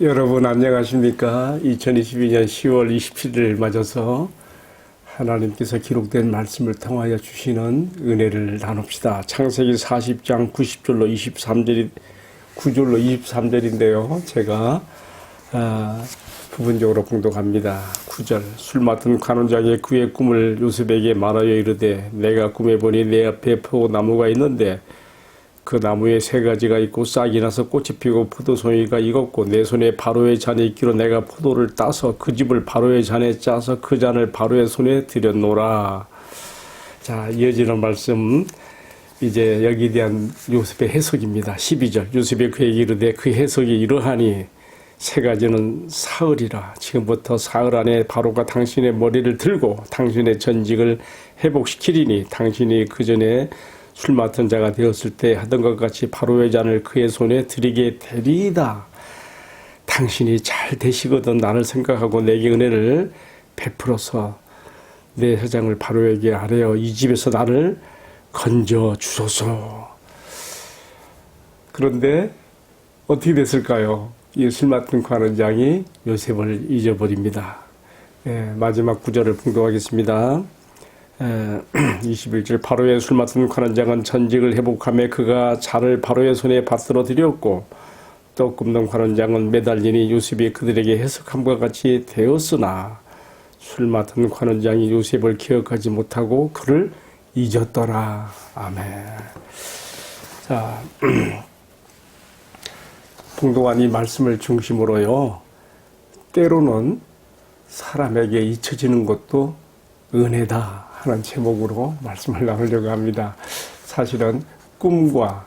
여러분 안녕하십니까? 2022년 10월 27일을 맞아서 하나님께서 기록된 말씀을 통하여 주시는 은혜를 나눕시다. 창세기 40장 90절로 23절이 9절로 23절인데요. 제가 부분적으로 봉독합니다. 9절 술 맡은 관원장이 그의 꿈을 요셉에게 말하여 이르되 내가 꿈에 보니 내 앞에 포도나무가 있는데 그 나무에 세 가지가 있고 싹이 나서 꽃이 피고 포도송이가 익었고 내 손에 바로의 잔이 있기로 내가 포도를 따서 그 즙을 바로의 잔에 짜서 그 잔을 바로의 손에 들였노라. 자, 이어지는 말씀 이제 여기에 대한 요셉의 해석입니다. 12절 요셉이 그에게 이르되 그 해석이 이러하니 세 가지는 사흘이라. 지금부터 사흘 안에 바로가 당신의 머리를 들고 당신의 전직을 회복시키리니 당신이 그 전에 술 맡은 자가 되었을 때 하던 것 같이 바로의 잔을 그의 손에 드리게 되리이다. 당신이 잘 되시거든 나를 생각하고 내게 은혜를 베풀어서 내 회장을 바로에게 아뢰어 이 집에서 나를 건져 주소서. 그런데 어떻게 됐을까요? 이 술 맡은 관원장이 요셉을 잊어버립니다. 마지막 구절을 봉독하겠습니다. 21절 바로의 술 맡은 관원장은 전직을 회복하며 그가 잔을 바로의 손에 받들어 드렸고 또 굽는 관원장은 매달리니 요셉이 그들에게 해석함과 같이 되었으나 술 맡은 관원장이 요셉을 기억하지 못하고 그를 잊었더라. 아멘. 자, 봉독한 이 말씀을 중심으로요, 때로는 사람에게 잊혀지는 것도 은혜다 하는 제목으로 말씀을 나누려고 합니다. 사실은 꿈과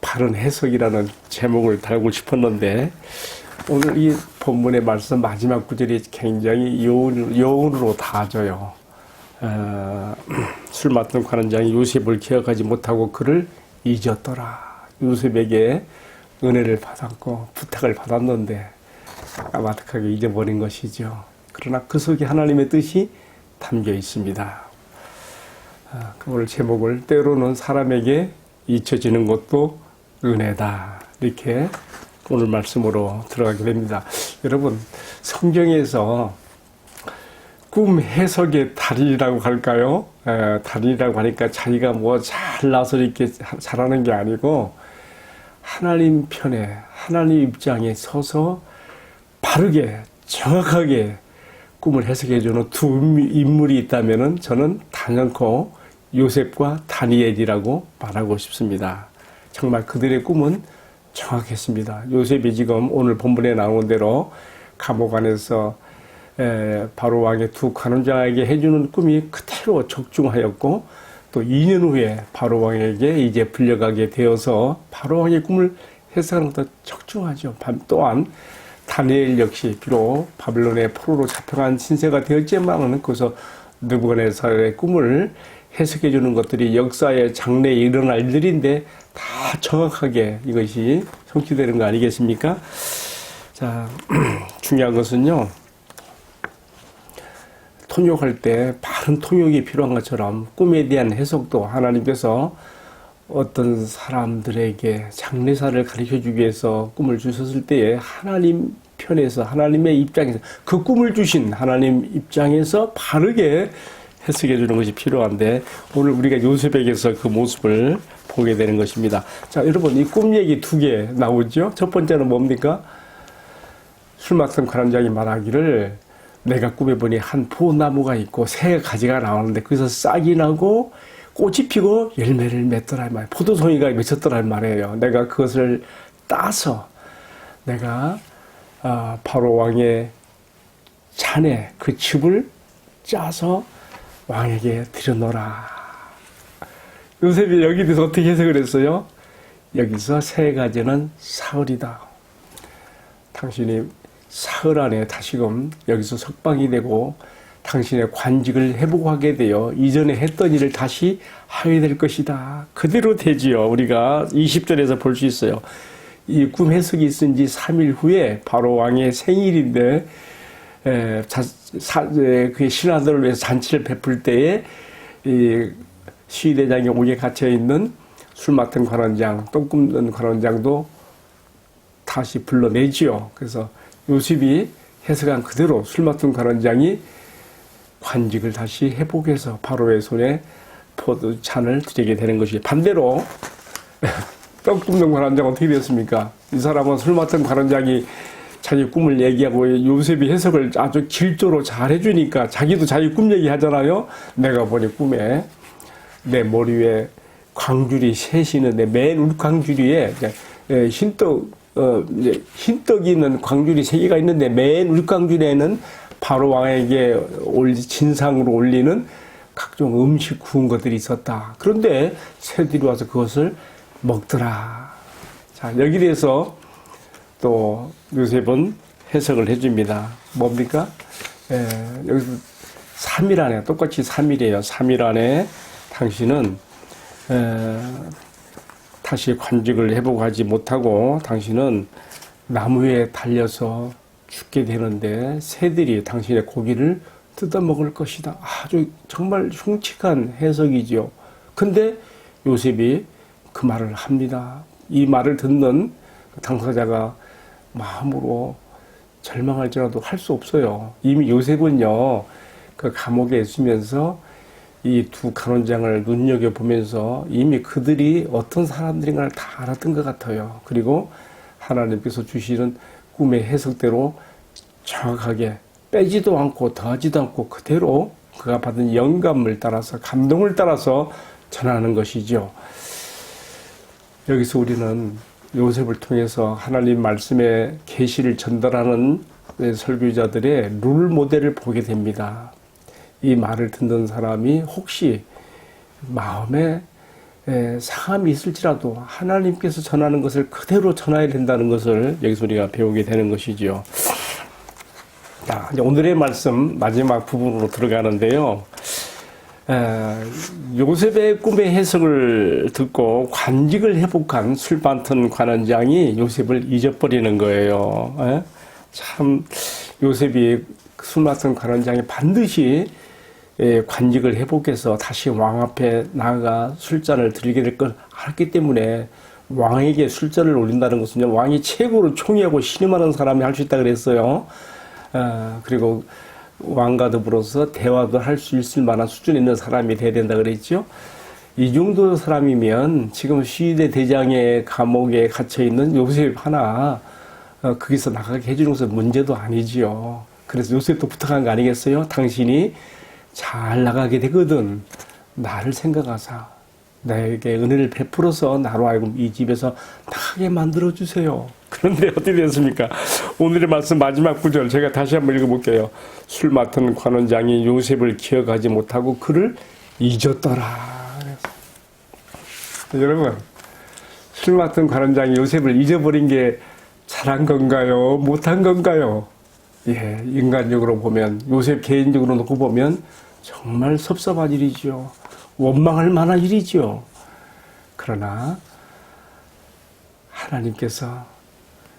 바른 해석이라는 제목을 달고 싶었는데 오늘 이 본문의 말씀 마지막 구절이 굉장히 여운으로 닿아져요. 술 맡은 관원장이 요셉을 기억하지 못하고 그를 잊었더라. 요셉에게 은혜를 받았고 부탁을 받았는데 까마득하게 잊어버린 것이죠. 그러나 그 속에 하나님의 뜻이 담겨 있습니다. 오늘 제목을 때로는 사람에게 잊혀지는 것도 은혜다. 이렇게 오늘 말씀으로 들어가게 됩니다. 여러분, 성경에서 꿈 해석의 달인이라고 할까요? 달인이라고 하니까 자기가 뭐 잘나서 이렇게 잘하는 게 아니고 하나님 편에, 하나님 입장에 서서 바르게, 정확하게 꿈을 해석해주는 두 인물이 있다면 저는 단연코 요셉과 다니엘이라고 말하고 싶습니다. 정말 그들의 꿈은 정확했습니다. 요셉이 지금 오늘 본문에 나온 대로 감옥 안에서 바로 왕의 두 관원장에게 해주는 꿈이 그대로 적중하였고 또 2년 후에 바로 왕에게 이제 불려가게 되어서 바로 왕의 꿈을 해석하는 것도 적중하죠. 또한 다니엘 역시 비록 바벨론의 포로로 잡혀간 신세가 되었지만은 거기서 느부갓네살의 꿈을 해석해 주는 것들이 역사의 장래에 일어날 일들인데 다 정확하게 이것이 성취되는 거 아니겠습니까? 자, 중요한 것은요, 통역할 때 바른 통역이 필요한 것처럼 꿈에 대한 해석도 하나님께서 어떤 사람들에게 장래사를 가르쳐주기 위해서 꿈을 주셨을 때에 하나님 편에서 하나님의 입장에서 그 꿈을 주신 하나님 입장에서 바르게 해석해 주는 것이 필요한데 오늘 우리가 요셉에게서 그 모습을 보게 되는 것입니다. 자, 여러분 이 꿈 얘기 두 개 나오죠. 첫 번째는 뭡니까? 술 맡은 관원장이 말하기를 내가 꿈에 보니 한 포도나무가 있고 세 가지가 나오는데 거기서 싹이 나고 꽃이 피고 열매를 맺더라 말, 포도송이가 맺혔더라 말이에요. 내가 그것을 따서 내가 바로 왕의 잔에 그 즙을 짜서 왕에게 드려놓으라. 요셉이 여기 대해서 어떻게 해석을 했어요? 여기서 세 가지는 사흘이다. 당신이 사흘 안에 다시금 여기서 석방이 되고 당신의 관직을 회복하게 되어 이전에 했던 일을 다시 하게 될 것이다. 그대로 되지요. 우리가 20절에서 볼 수 있어요. 이 꿈 해석이 있은 지 3일 후에 바로 왕의 생일인데 그의 신하들을 위해서 잔치를 베풀 때에 이 시위대장의 옥에 갇혀있는 술 맡은 관원장, 똥 굽는 관원장도 다시 불러내지요. 그래서 요셉이 해석한 그대로 술 맡은 관원장이 관직을 다시 회복해서 바로의 손에 포도잔을 드리게 되는 것이, 반대로 떡 굽는 관원장은 어떻게 됐습니까? 이 사람은 술 맡은 관원장이 자기 꿈을 얘기하고 요셉이 해석을 아주 질조로 잘 해주니까 자기도 자기 꿈 얘기하잖아요. 내가 보니 꿈에 내 머리 위에 광주리 셋이 있는데 맨 울광주리에 흰떡이 있는 광주리 세 개가 있는데 맨 울광주리에는 바로 왕에게 진상으로 올리는 각종 음식 구운 것들이 있었다. 그런데 새들이 와서 그것을 먹더라. 자, 여기 대해서 또 요셉은 해석을 해줍니다. 뭡니까? 여기서 3일 안에, 똑같이 3일이에요. 3일 안에 당신은 다시 관직을 회복하지 못하고 당신은 나무에 달려서 죽게 되는데 새들이 당신의 고기를 뜯어먹을 것이다. 아주 정말 흉측한 해석이죠. 근데 요셉이 그 말을 합니다. 이 말을 듣는 당사자가 마음으로 절망할지라도 할 수 없어요. 이미 요셉은요, 그 감옥에 있으면서 이 두 간원장을 눈여겨보면서 이미 그들이 어떤 사람들인가를 다 알았던 것 같아요. 그리고 하나님께서 주시는 꿈의 해석대로 정확하게 빼지도 않고 더하지도 않고 그대로 그가 받은 영감을 따라서, 감동을 따라서 전하는 것이죠. 여기서 우리는 요셉을 통해서 하나님 말씀의 계시를 전달하는 설교자들의 룰 모델을 보게 됩니다. 이 말을 듣는 사람이 혹시 마음에 상함이 있을지라도 하나님께서 전하는 것을 그대로 전해야 된다는 것을 여기서 우리가 배우게 되는 것이죠. 자, 이제 오늘의 말씀 마지막 부분으로 들어가는데요. 요셉의 꿈의 해석을 듣고 관직을 회복한 술 맡은 관원장이 요셉을 잊어버리는 거예요. 참 요셉이 술 맡은 관원장이 반드시 관직을 회복해서 다시 왕 앞에 나아가 술잔을 드리게 될 걸 알았기 때문에 왕에게 술잔을 올린다는 것은 왕이 최고로 총애하고 신임하는 사람이 할 수 있다 그랬어요. 그리고 왕과 더불어서 대화도 할 수 있을 만한 수준에 있는 사람이 돼야 된다 그랬죠. 이 정도 사람이면 지금 시대 대장의 감옥에 갇혀 있는 요셉 하나 거기서 나가게 해주는 것은 문제도 아니지요. 그래서 요셉도 부탁한 거 아니겠어요? 당신이 잘 나가게 되거든 나를 생각하사 나에게 은혜를 베풀어서 나로 하여금 이 집에서 나가게 만들어주세요. 그런데 어떻게 됐습니까? 오늘의 말씀 마지막 구절 제가 다시 한번 읽어볼게요. 술 맡은 관원장이 요셉을 기억하지 못하고 그를 잊었더라. 여러분, 술 맡은 관원장이 요셉을 잊어버린 게 잘한 건가요? 못한 건가요? 예, 인간적으로 보면, 요셉 개인적으로 놓고 보면 정말 섭섭한 일이죠. 원망할 만한 일이죠. 그러나 하나님께서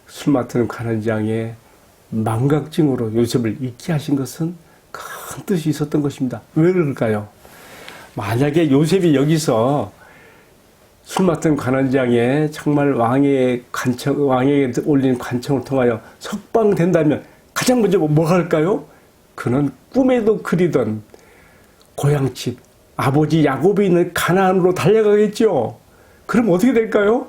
술 맡은 관원장의 망각증으로 요셉을 잊게 하신 것은 큰 뜻이 있었던 것입니다. 왜 그럴까요? 만약에 요셉이 여기서 술 맡은 관원장의 정말 왕에게 올린 관청을 통하여 석방된다면 가장 먼저 뭐 할까요? 그는 꿈에도 그리던 고향집 아버지 야곱이 있는 가나안으로 달려가겠죠. 그럼 어떻게 될까요?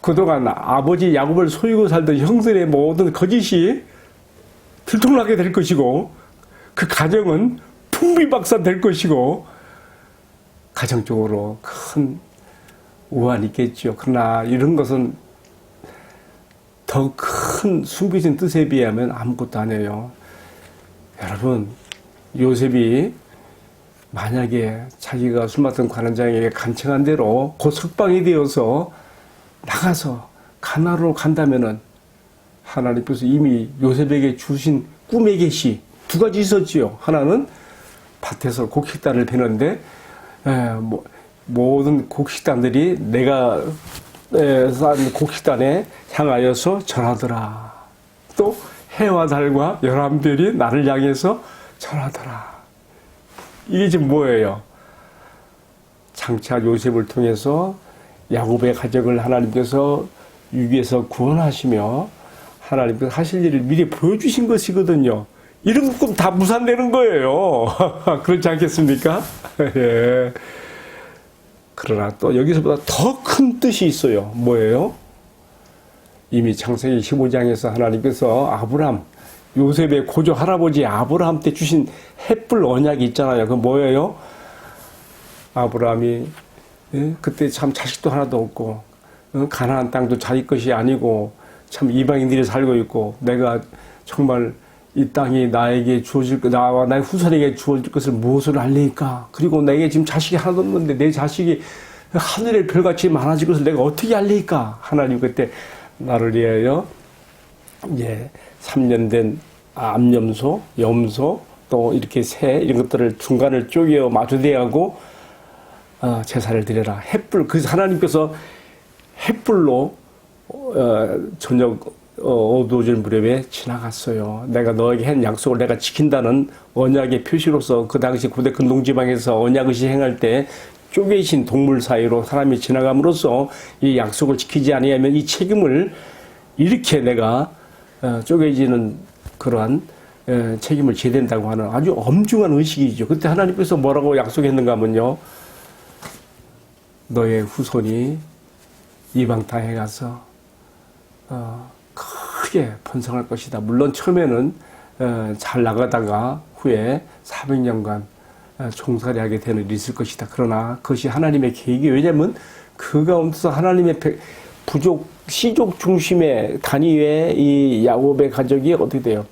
그동안 아버지 야곱을 속이고 살던 형들의 모든 거짓이 들통나게 될 것이고 그 가정은 풍비박산 될 것이고 가정적으로 큰 우환이 있겠죠. 그러나 이런 것은 더 큰 숨겨진 뜻에 비하면 아무것도 아니에요. 여러분, 요셉이 만약에 자기가 술 맡은 관원장에게 간청한 대로 곧 석방이 되어서 나가서 가나안으로 간다면은 하나님께서 이미 요셉에게 주신 꿈의 계시 두 가지 있었지요. 하나는 밭에서 곡식단을 베는데 모든 곡식단들이 내가 쌓은 곡식단에 향하여서 절하더라. 또 해와 달과 11별이 나를 향해서 절하더라. 이게 지금 뭐예요? 장차 요셉을 통해서 야곱의 가정을 하나님께서 위기에서 구원하시며 하나님께서 하실 일을 미리 보여주신 것이거든요. 이런 것금 다 무산되는 거예요. 그렇지 않겠습니까? 예. 그러나 또 여기서보다 더 큰 뜻이 있어요. 뭐예요? 이미 창세기 15장에서 하나님께서 아브람, 요셉의 고조 할아버지 아브라함 때 주신 햇불 언약이 있잖아요. 그 뭐예요? 아브라함이 그때 참 자식도 하나도 없고 가나안 땅도 자기 것이 아니고 참 이방인들이 살고 있고 내가 정말 이 땅이 나에게 주어질 것, 나와 나의 후손에게 주어질 것을 무엇으로 알리까? 그리고 내게 지금 자식이 하나도 없는데 내 자식이 하늘의 별같이 많아질 것을 내가 어떻게 알리까? 하나님 그때 나를 위하여 3년 된 암염소, 염소, 또 이렇게 새 이런 것들을 중간을 쪼개어 마주대하고 제사를 드려라. 햇불, 그래서 하나님께서 햇불로 저녁 어두워질 무렵에 지나갔어요. 내가 너에게 한 약속을 내가 지킨다는 언약의 표시로서 그 당시 고대 근동지방에서 언약의식 행할 때 쪼개진 동물 사이로 사람이 지나감으로써 이 약속을 지키지 아니하면 이 책임을 이렇게 내가 쪼개지는 그러한 책임을 져야 된다고 하는 아주 엄중한 의식이죠. 그때 하나님께서 뭐라고 약속했는가 하면요. 너의 후손이 이방 땅에 가서 크게 번성할 것이다. 물론 처음에는 잘 나가다가 후에 400년간 종살이 하게 되는 일이 있을 것이다. 그러나 그것이 하나님의 계획이 왜냐하면 그 가운데서 하나님의 부족, 씨족 중심의 단위의 이 야곱의 가족이 어떻게 돼요?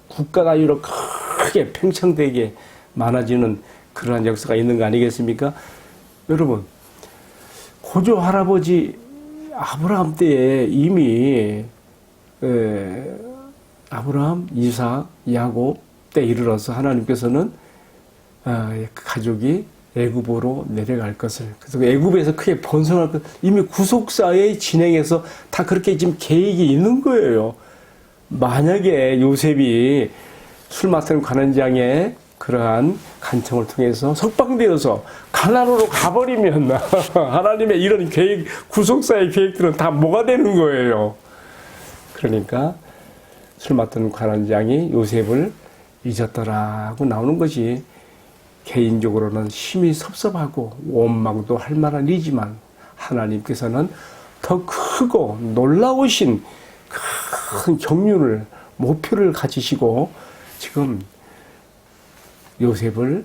국가 단위로 크게 팽창되게 많아지는 그러한 역사가 있는 거 아니겠습니까? 여러분, 고조 할아버지 아브라함 때에 이미 아브라함, 이삭, 야곱 때 이르러서 하나님께서는 가족이 애굽으로 내려갈 것을, 그래서 애굽에서 크게 번성할 것, 이미 구속사의 진행에서 다 그렇게 지금 계획이 있는 거예요. 만약에 요셉이 술 맡은 관원장의 그러한 간청을 통해서 석방되어서 가나안으로 가버리면 하나님의 이런 계획, 구속사의 계획들은 다 뭐가 되는 거예요. 그러니까 술 맡은 관원장이 요셉을 잊었더라고 나오는 것이 개인적으로는 심히 섭섭하고 원망도 할 만한 일이지만 하나님께서는 더 크고 놀라우신 큰 경륜을, 목표를 가지시고 지금 요셉을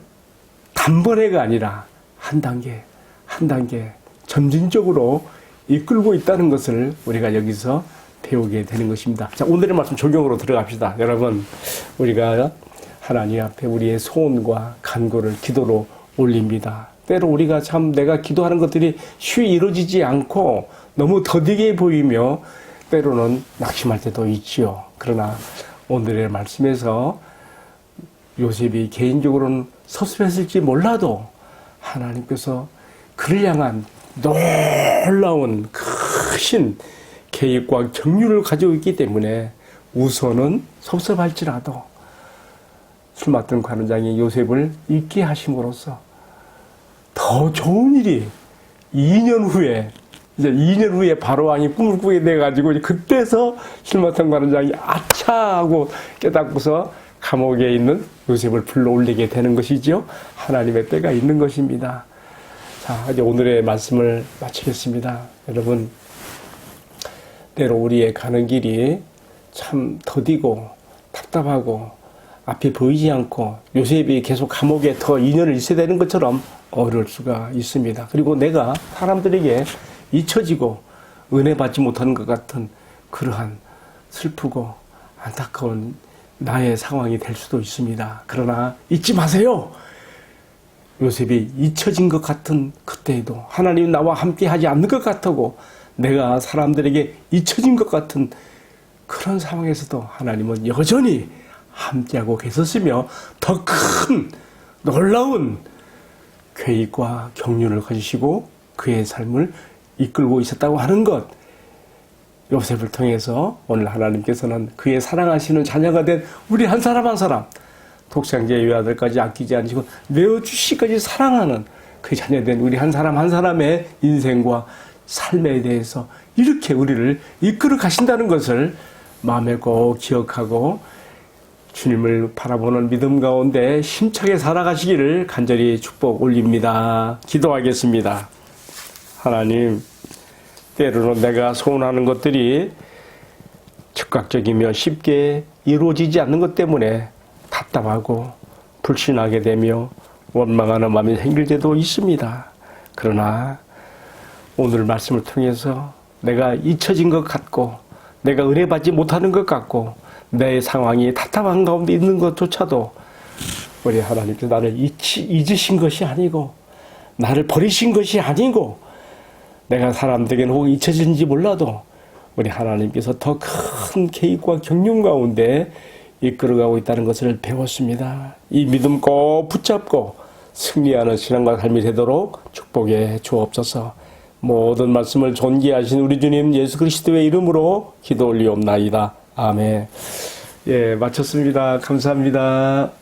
단번에가 아니라 한 단계 한 단계 점진적으로 이끌고 있다는 것을 우리가 여기서 배우게 되는 것입니다. 자, 오늘의 말씀 적용으로 들어갑시다. 여러분, 우리가 하나님 앞에 우리의 소원과 간구를 기도로 올립니다. 때로 우리가 참 내가 기도하는 것들이 쉬이 이루어지지 않고 너무 더디게 보이며 때로는 낙심할 때도 있지요. 그러나 오늘의 말씀에서 요셉이 개인적으로는 섭섭했을지 몰라도 하나님께서 그를 향한 놀라운 크신 계획과 경륜을 가지고 있기 때문에 우선은 섭섭할지라도 술 맡은 관원장이 요셉을 잊게 하심으로써 더 좋은 일이 2년 후에 바로왕이 꿈을 꾸게 돼가지고 그때서 술 맡은 관원장이 아차 하고 깨닫고서 감옥에 있는 요셉을 불러 올리게 되는 것이죠. 하나님의 때가 있는 것입니다. 자, 이제 오늘의 말씀을 마치겠습니다. 여러분, 때로 우리의 가는 길이 참 더디고 답답하고 앞이 보이지 않고 요셉이 계속 감옥에 더 2년을 있어야 되는 것처럼 어려울 수가 있습니다. 그리고 내가 사람들에게 잊혀지고 은혜 받지 못하는 것 같은 그러한 슬프고 안타까운 나의 상황이 될 수도 있습니다. 그러나 잊지 마세요. 요셉이 잊혀진 것 같은 그때에도 하나님 나와 함께 하지 않는 것 같고 내가 사람들에게 잊혀진 것 같은 그런 상황에서도 하나님은 여전히 함께하고 계셨으며 더 큰 놀라운 계획과 경륜을 가지시고 그의 삶을 이끌고 있었다고 하는 것, 요셉을 통해서 오늘 하나님께서는 그의 사랑하시는 자녀가 된 우리 한 사람 한 사람, 독생자 외아들까지 아끼지 않으시고 내어주시기까지 사랑하는 그 자녀된 우리 한 사람 한 사람의 인생과 삶에 대해서 이렇게 우리를 이끌어 가신다는 것을 마음에 꼭 기억하고 주님을 바라보는 믿음 가운데 힘차게 살아가시기를 간절히 축복 올립니다. 기도하겠습니다. 하나님, 때로는 내가 소원하는 것들이 즉각적이며 쉽게 이루어지지 않는 것 때문에 답답하고 불신하게 되며 원망하는 마음이 생길 때도 있습니다. 그러나 오늘 말씀을 통해서 내가 잊혀진 것 같고 내가 은혜 받지 못하는 것 같고 내 상황이 답답한 가운데 있는 것조차도 우리 하나님께서 나를 잊으신 것이 아니고 나를 버리신 것이 아니고 내가 사람들에게는 혹 잊혀진지 몰라도 우리 하나님께서 더 큰 계획과 경륜 가운데 이끌어가고 있다는 것을 배웠습니다. 이 믿음 꼭 붙잡고 승리하는 신앙과 삶이 되도록 축복해 주옵소서. 모든 말씀을 존귀하신 우리 주님 예수 그리스도의 이름으로 기도 올리옵나이다. 아멘. 예, 마쳤습니다. 감사합니다.